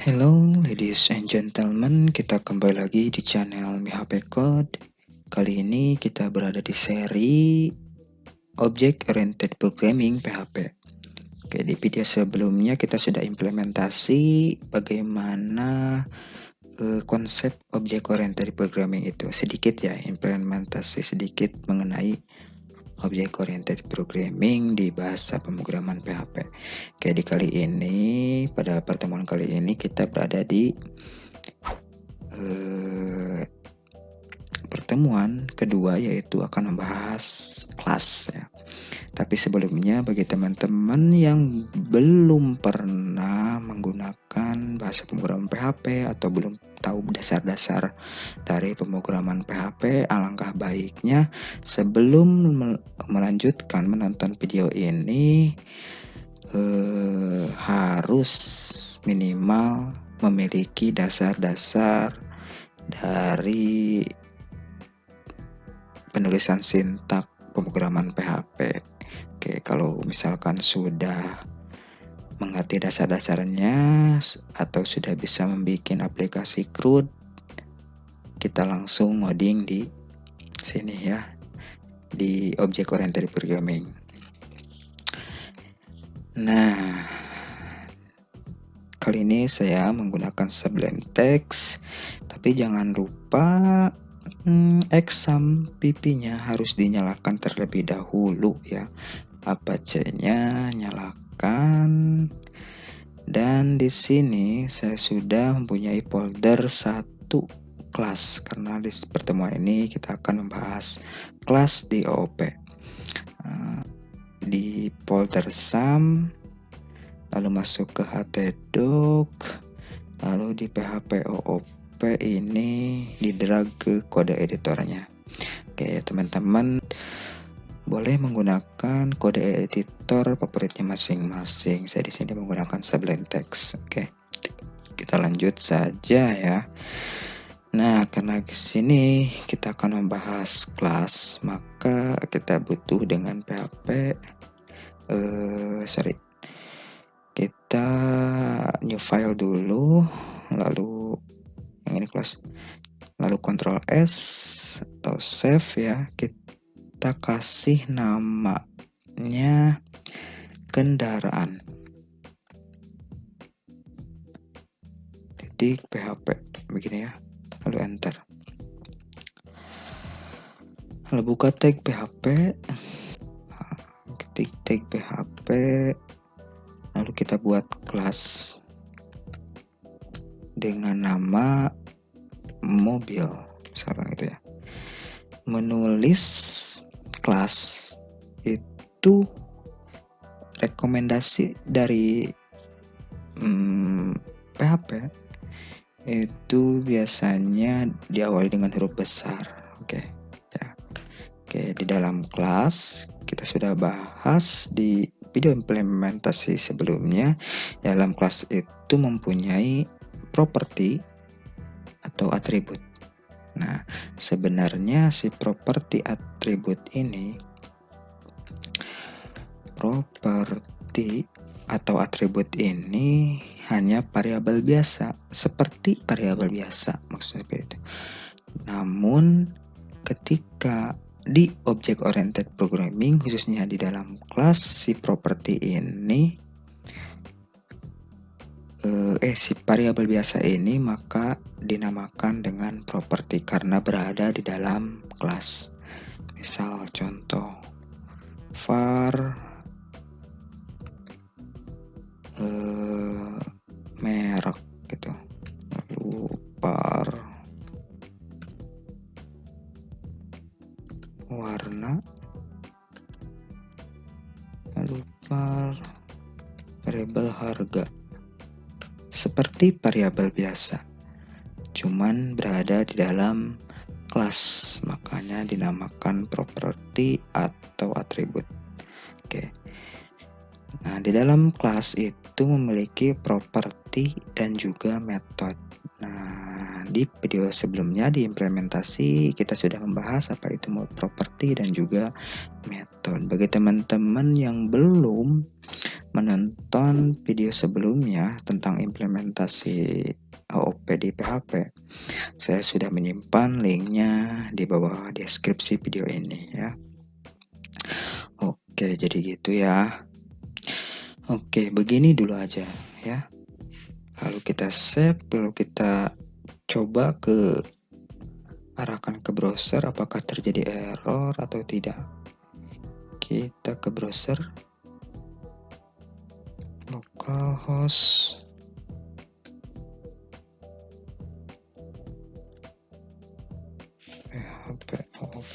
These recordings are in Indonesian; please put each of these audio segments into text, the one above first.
Hello ladies and gentlemen, kita kembali lagi di channel MiHP Code. Kali ini kita berada di seri Object Oriented Programming PHP. Oke, di video sebelumnya kita sudah implementasi bagaimana konsep Object Oriented Programming itu. Sedikit ya, implementasi sedikit mengenai Object Oriented Programming di bahasa pemrograman PHP. Oke, pada pertemuan kali ini kita berada di pertemuan kedua, yaitu akan membahas kelas ya. Tapi sebelumnya, bagi teman-teman yang belum pernah menggunakan bahasa pemrograman PHP atau belum tahu dasar-dasar dari pemrograman PHP, alangkah baiknya sebelum melanjutkan menonton video ini harus minimal memiliki dasar-dasar dari penulisan sintak pemrograman PHP. Oke, kalau misalkan sudah mengerti dasar-dasarnya atau sudah bisa membuat aplikasi CRUD, kita langsung ngoding di sini ya, di Object Oriented Programming. Nah, kali ini saya menggunakan Sublime Text, tapi jangan lupa exam PP-nya harus dinyalakan terlebih dahulu ya. Apache-nya nyalakan. Dan di sini saya sudah mempunyai folder 1 kelas, karena di pertemuan ini kita akan membahas kelas di OOP. Di folder sum, lalu masuk ke htdoc, lalu di php OOP ini di drag ke kode editornya. Oke, teman-teman boleh menggunakan kode editor favoritnya masing-masing. Saya di sini menggunakan Sublime Text. Oke, kita lanjut saja ya. Nah, karena di sini kita akan membahas kelas, maka kita butuh dengan PHP. Kita new file dulu, lalu yang ini kelas, lalu Ctrl S atau save ya. Kita kasih namanya kendaraan titik PHP begini ya, lalu enter, lalu buka tag PHP, ketik tag PHP, lalu kita buat kelas dengan nama mobil misalkan gitu ya. Menulis kelas itu rekomendasi dari PHP itu biasanya diawali dengan huruf besar. Oke ya. Oke, di dalam kelas kita sudah bahas di video implementasi sebelumnya. Dalam kelas itu mempunyai properti atau atribut. Nah, sebenarnya si properti atribut ini, properti atau atribut ini hanya variabel biasa, seperti variabel biasa maksudnya itu. Namun ketika di Object Oriented Programming, khususnya di dalam kelas si properti ini, si variabel biasa ini maka dinamakan dengan properti karena berada di dalam kelas. Misal contoh var merek gitu, lalu var warna, lalu var variabel harga. Seperti variabel biasa, cuman berada di dalam kelas, makanya dinamakan properti atau atribut. Oke. Nah, di dalam kelas itu memiliki properti dan juga metode. Nah, di video sebelumnya di implementasi kita sudah membahas apa itu properti dan juga metode. Bagi teman-teman yang belum menonton video sebelumnya tentang implementasi AOP di PHP, saya sudah menyimpan linknya di bawah deskripsi video ini ya. Oke, jadi gitu ya. Oke, begini dulu aja ya. Lalu kita save, lalu kita coba arahkan ke browser apakah terjadi error atau tidak. Kita ke browser, localhost, PHP AOP.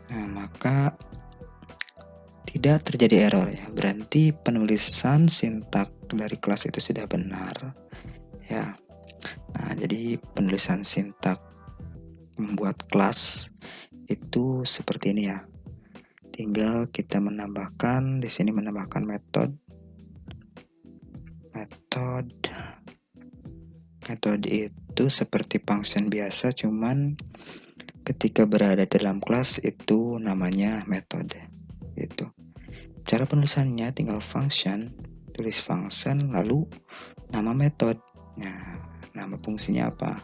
Nah, maka tidak terjadi error ya, berarti penulisan sintak dari kelas itu sudah benar ya. Nah, jadi penulisan sintak membuat kelas itu seperti ini ya. Tinggal kita menambahkan di sini, menambahkan metode itu seperti function biasa, cuman ketika berada dalam kelas itu namanya metode. Itu cara penulisannya, tinggal function, tulis function lalu nama metode. Nah, nama fungsinya apa?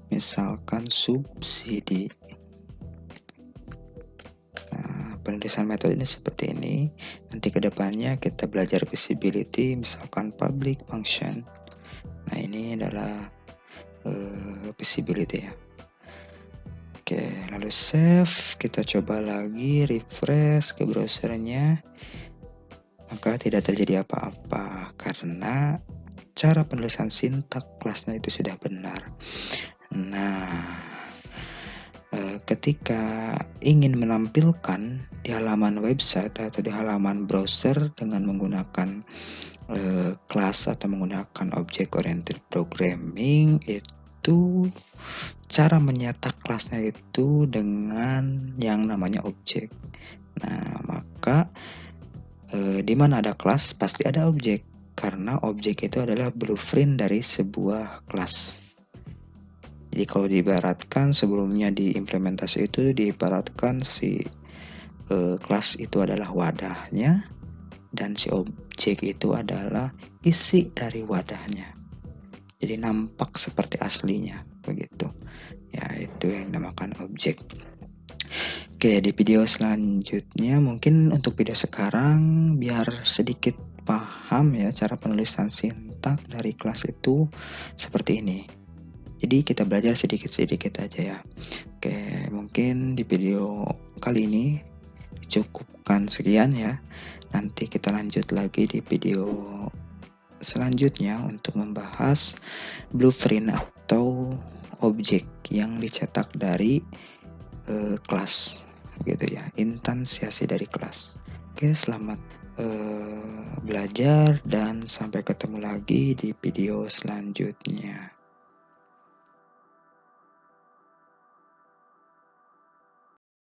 Misalkan subsidi. Nah, penulisan metode ini seperti ini. Nanti kedepannya kita belajar visibility, misalkan public function. Nah, ini adalah visibility ya. Oke, lalu save, kita coba lagi refresh ke browsernya, maka tidak terjadi apa-apa karena cara penulisan sintak kelasnya itu sudah benar. Nah, ketika ingin menampilkan di halaman website atau di halaman browser dengan menggunakan kelas atau menggunakan object oriented programming, itu cara menyetak kelasnya itu dengan yang namanya objek. Nah, maka di mana ada kelas pasti ada objek, karena objek itu adalah blueprint dari sebuah kelas. Jadi kalau diibaratkan sebelumnya di implementasi itu diibaratkan si kelas itu adalah wadahnya dan si objek itu adalah isi dari wadahnya. Jadi nampak seperti aslinya begitu. Ya, itu yang dinamakan objek. Oke, di video selanjutnya, mungkin untuk video sekarang biar sedikit paham ya cara penulisan sintak dari kelas itu seperti ini. Jadi kita belajar sedikit-sedikit aja ya. Oke, mungkin di video kali ini cukupkan sekian ya. Nanti kita lanjut lagi di video selanjutnya untuk membahas blueprint atau objek yang dicetak dari kelas gitu ya, instansiasi dari kelas. Oke, selamat belajar dan sampai ketemu lagi di video selanjutnya.